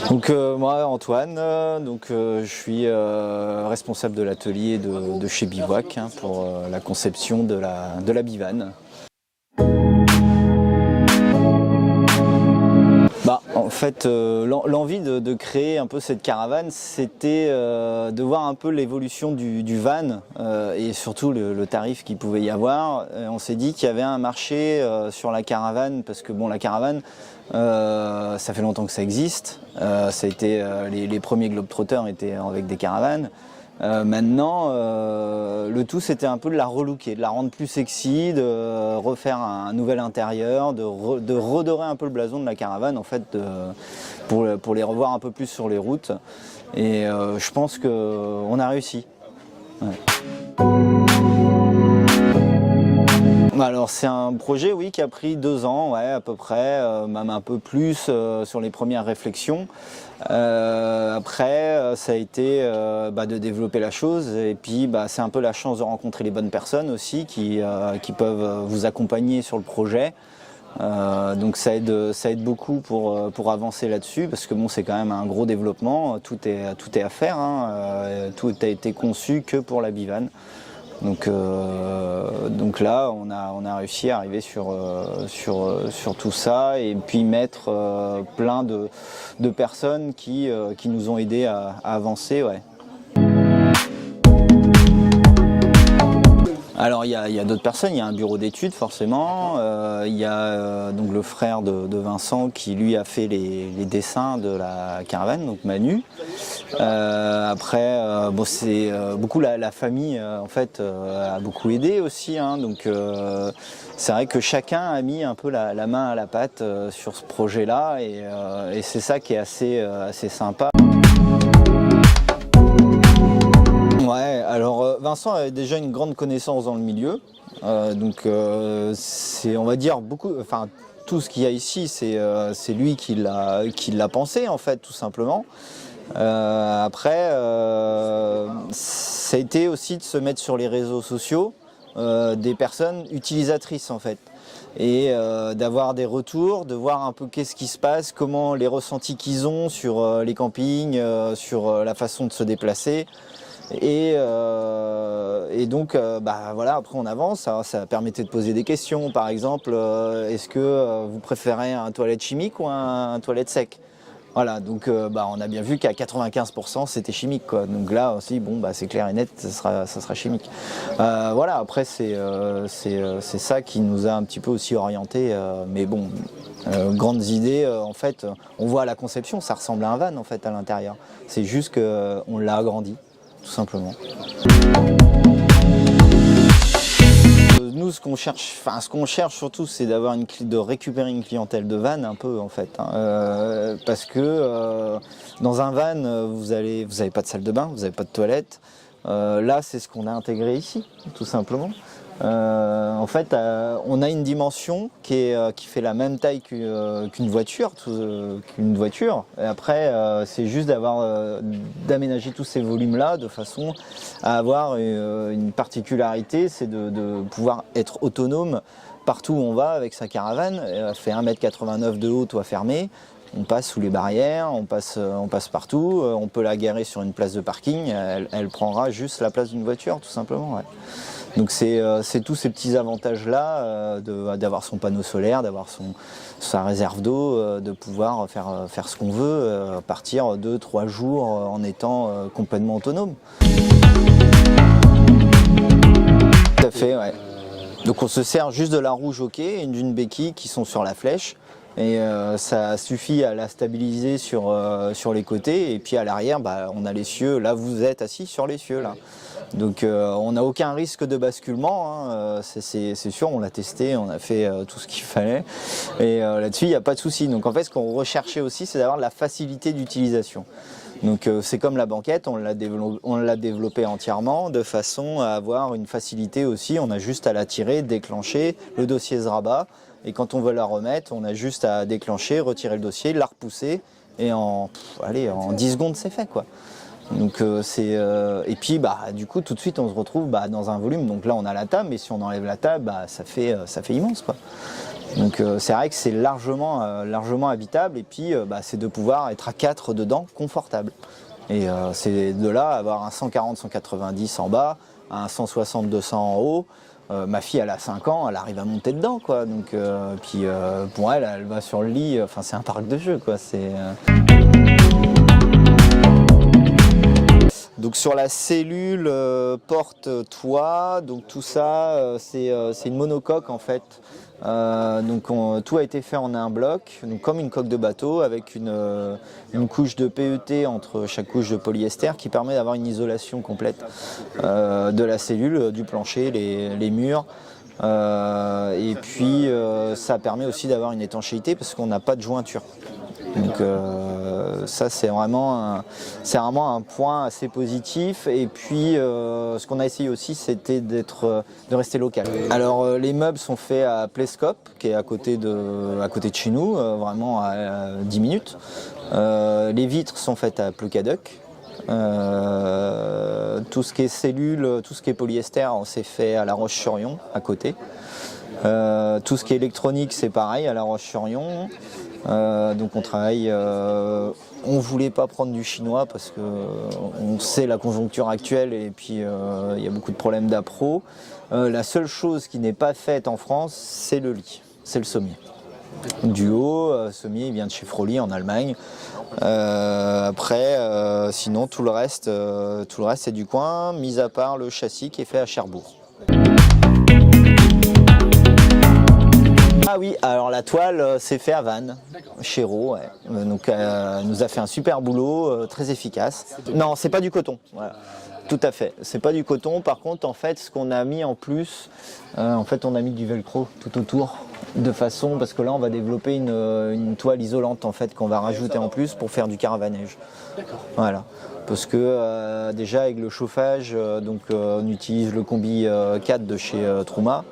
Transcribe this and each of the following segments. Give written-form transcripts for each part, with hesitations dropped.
Donc moi Antoine, je suis responsable de l'atelier de chez Bivouac pour la conception de la bivane. En fait, l'envie de créer un peu cette caravane, c'était de voir un peu l'évolution du van et surtout le tarif qu'il pouvait y avoir. On s'est dit qu'il y avait un marché sur la caravane, parce que bon, la caravane, ça fait longtemps que ça existe. Ça a été, les premiers Globetrotters étaient avec des caravanes. Maintenant, le tout c'était un peu de la relooker, de la rendre plus sexy, de refaire un nouvel intérieur, de redorer un peu le blason de la caravane en fait, pour les revoir un peu plus sur les routes. Et je pense qu'on a réussi. Ouais. Alors c'est un projet, oui, qui a pris 2 ans, ouais, à peu près, même un peu plus sur les premières réflexions. Après, ça a été de développer la chose, et puis c'est un peu la chance de rencontrer les bonnes personnes aussi qui peuvent vous accompagner sur le projet. Donc ça aide beaucoup pour avancer là-dessus, parce que bon, c'est quand même un gros développement, tout est à faire, hein, tout a été conçu que pour la bivane. Donc là, on a réussi à arriver sur tout ça, et puis mettre plein de personnes qui nous ont aidés à avancer. Ouais. Alors il y a d'autres personnes, il y a un bureau d'études forcément, il y a donc le frère de Vincent qui lui a fait les dessins de la caravane, donc Manu. Après, c'est beaucoup la famille en fait a beaucoup aidé aussi, hein, donc c'est vrai que chacun a mis un peu la main à la pâte sur ce projet-là, et c'est ça qui est assez sympa. Ouais, alors Vincent avait déjà une grande connaissance dans le milieu, on va dire tout ce qu'il y a ici, c'est lui qui l'a pensé en fait, tout simplement. Après, ça a été aussi de se mettre sur les réseaux sociaux des personnes utilisatrices en fait, et d'avoir des retours, de voir un peu qu'est-ce qui se passe, comment les ressentis qu'ils ont sur les campings, sur la façon de se déplacer. Et donc voilà, après on avance, ça permettait de poser des questions, par exemple, est-ce que vous préférez un toilette chimique ou un toilette sec? Voilà, donc on a bien vu qu'à 95% c'était chimique, quoi. Donc là aussi, bon, c'est clair et net, ça sera chimique. Voilà, après c'est ça qui nous a un petit peu aussi orienté, mais bon, grandes idées, en fait, on voit à la conception, ça ressemble à un van en fait à l'intérieur. C'est juste qu'on l'a agrandi, tout simplement. Nous, ce qu'on cherche surtout, c'est de récupérer une clientèle de van un peu en fait, hein. Parce que dans un van, vous avez pas de salle de bain, vous n'avez pas de toilette. Là, c'est ce qu'on a intégré ici, tout simplement. En fait, on a une dimension qui fait la même taille qu'une voiture, Et après, c'est juste d'aménager tous ces volumes-là de façon à avoir une particularité, c'est de pouvoir être autonome partout où on va avec sa caravane. Elle fait 1,89 m de haut, toit fermé. On passe sous les barrières, on passe partout, on peut la garer sur une place de parking, elle prendra juste la place d'une voiture, tout simplement. Ouais. Donc c'est tous ces petits avantages-là, d'avoir son panneau solaire, d'avoir sa réserve d'eau, de pouvoir faire ce qu'on veut, partir 2-3 jours en étant complètement autonome. Tout à fait, ouais. Donc on se sert juste de la roue jockey et d'une béquille qui sont sur la flèche. Et ça suffit à la stabiliser sur les côtés, et puis à l'arrière, on a l'essieu. Là, vous êtes assis sur l'essieu, là. Donc on n'a aucun risque de basculement, hein. C'est sûr, on l'a testé, on a fait tout ce qu'il fallait, et là-dessus il n'y a pas de souci. Donc en fait, ce qu'on recherchait aussi, c'est d'avoir de la facilité d'utilisation. Donc c'est comme la banquette, on l'a développé entièrement de façon à avoir une facilité aussi. On a juste à la tirer, déclencher, le dossier se rabat, et quand on veut la remettre, on a juste à déclencher, retirer le dossier, la repousser, et en 10 secondes c'est fait, quoi. Donc et puis du coup tout de suite on se retrouve dans un volume. Donc là on a la table, mais si on enlève la table, ça fait immense, quoi. Donc c'est vrai que c'est largement habitable, et puis c'est de pouvoir être à 4 dedans confortable. Et c'est de là avoir un 140-190 en bas, un 160-200 en haut. Ma fille, elle a 5 ans, elle arrive à monter dedans, quoi. Donc puis pour elle, elle va sur le lit. Enfin, c'est un parc de jeux, quoi. Donc sur la cellule porte-toit, donc tout ça, c'est une monocoque en fait. Tout a été fait en un bloc, donc comme une coque de bateau, avec une couche de PET entre chaque couche de polyester qui permet d'avoir une isolation complète de la cellule, du plancher, les murs. Et puis ça permet aussi d'avoir une étanchéité parce qu'on n'a pas de jointure. Donc ça c'est vraiment un point assez positif. Et puis ce qu'on a essayé aussi, c'était de rester local. Alors les meubles sont faits à Plescope, qui est à côté de chez nous, vraiment à 10 minutes. Les vitres sont faites à Plecaduc. Tout ce qui est cellules, tout ce qui est polyester, c'est fait à La Roche-sur-Yon, à côté. Tout ce qui est électronique, c'est pareil, à La Roche-sur-Yon. Donc on travaille, on voulait pas prendre du chinois parce que on sait la conjoncture actuelle, et puis il y a beaucoup de problèmes d'appro. La seule chose qui n'est pas faite en France, c'est le lit, c'est le sommier. Duo, sommier, il vient de chez Froli en Allemagne. Après, sinon tout le reste c'est du coin, mis à part le châssis qui est fait à Cherbourg. Ah oui, alors la toile c'est fait à Vannes, chez Rault, ouais. Donc elle nous a fait un super boulot, très efficace. Non, c'est pas du coton, voilà. Tout à fait, c'est pas du coton. Par contre, en fait, ce qu'on a mis en plus, on a mis du velcro tout autour, de façon, parce que là on va développer une toile isolante en fait qu'on va rajouter en plus pour faire du caravanège. Voilà. Parce que déjà avec le chauffage, on utilise le combi 4 de chez Trouma.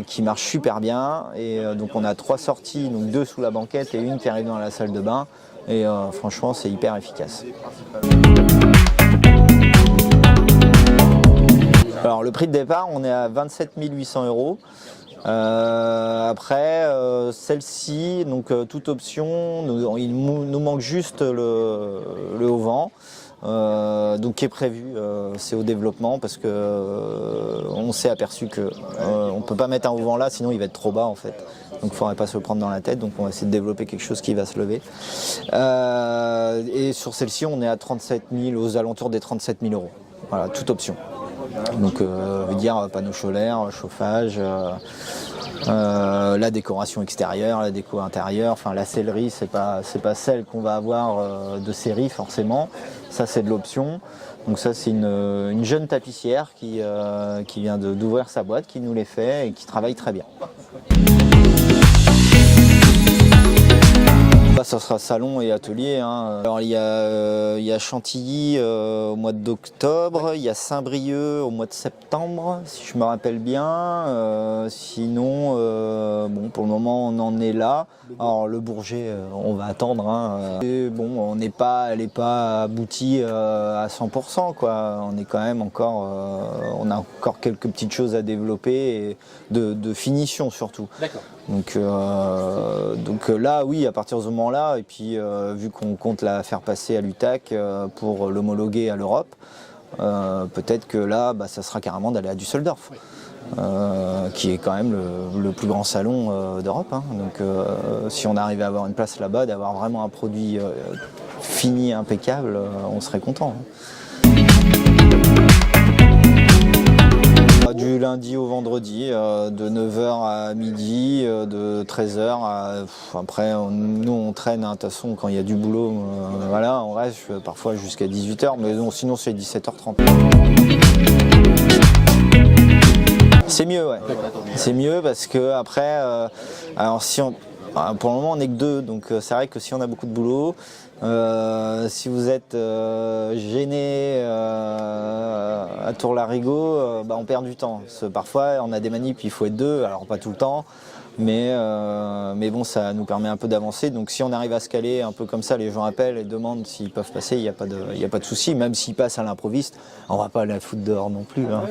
Qui marche super bien, et donc on a 3 sorties, donc 2 sous la banquette et une qui arrive dans la salle de bain, et franchement c'est hyper efficace. Alors le prix de départ, on est à 27 800 €. Après celle-ci, donc toute option, il nous manque juste le haut-vent. Donc qui est prévu, c'est au développement, parce que on s'est aperçu que on peut pas mettre un haut-vent là, sinon il va être trop bas en fait. Donc il faudrait pas se le prendre dans la tête, donc on va essayer de développer quelque chose qui va se lever. Et sur celle-ci, on est à 37 000, aux alentours des 37 000 €. Voilà, toute option. Donc veut dire panneaux solaires, chauffage, la décoration extérieure, la déco intérieure, enfin la sellerie, c'est pas celle qu'on va avoir de série forcément. Ça c'est de l'option. Donc ça c'est une jeune tapissière qui vient d'ouvrir sa boîte, qui nous les fait et qui travaille très bien. Ça sera salon et atelier, hein. Alors il y a Chantilly au mois d'octobre, il y a Saint-Brieuc au mois de septembre, si je me rappelle bien. Sinon, bon, pour le moment on en est là. Alors le Bourget, on va attendre, hein. Et bon, elle n'est pas aboutie à 100%, quoi. On est quand même encore, on a encore quelques petites choses à développer, et de finition surtout. D'accord. Donc là, oui, à partir de ce moment-là, et puis vu qu'on compte la faire passer à l'UTAC pour l'homologuer à l'Europe, peut-être que là, ça sera carrément d'aller à Düsseldorf, qui est quand même le plus grand salon d'Europe, hein. Donc si on arrivait à avoir une place là-bas, d'avoir vraiment un produit fini, impeccable, on serait content, hein. Du lundi au vendredi, de 9h à midi, de 13h à... Après, nous on traîne, hein, de toute façon, quand il y a du boulot, voilà, on reste parfois jusqu'à 18h, mais non, sinon c'est 17h30. C'est mieux, ouais. C'est mieux parce que après, alors pour le moment on n'est que 2, donc c'est vrai que si on a beaucoup de boulot, si vous êtes gêné à Tour-Larigot, on perd du temps. Parce que parfois on a des manips, il faut être 2, alors pas tout le temps, mais bon, ça nous permet un peu d'avancer. Donc si on arrive à se caler un peu comme ça, les gens appellent et demandent s'ils peuvent passer, il n'y a pas de souci. Même s'ils passent à l'improviste, on ne va pas la foutre dehors non plus, hein.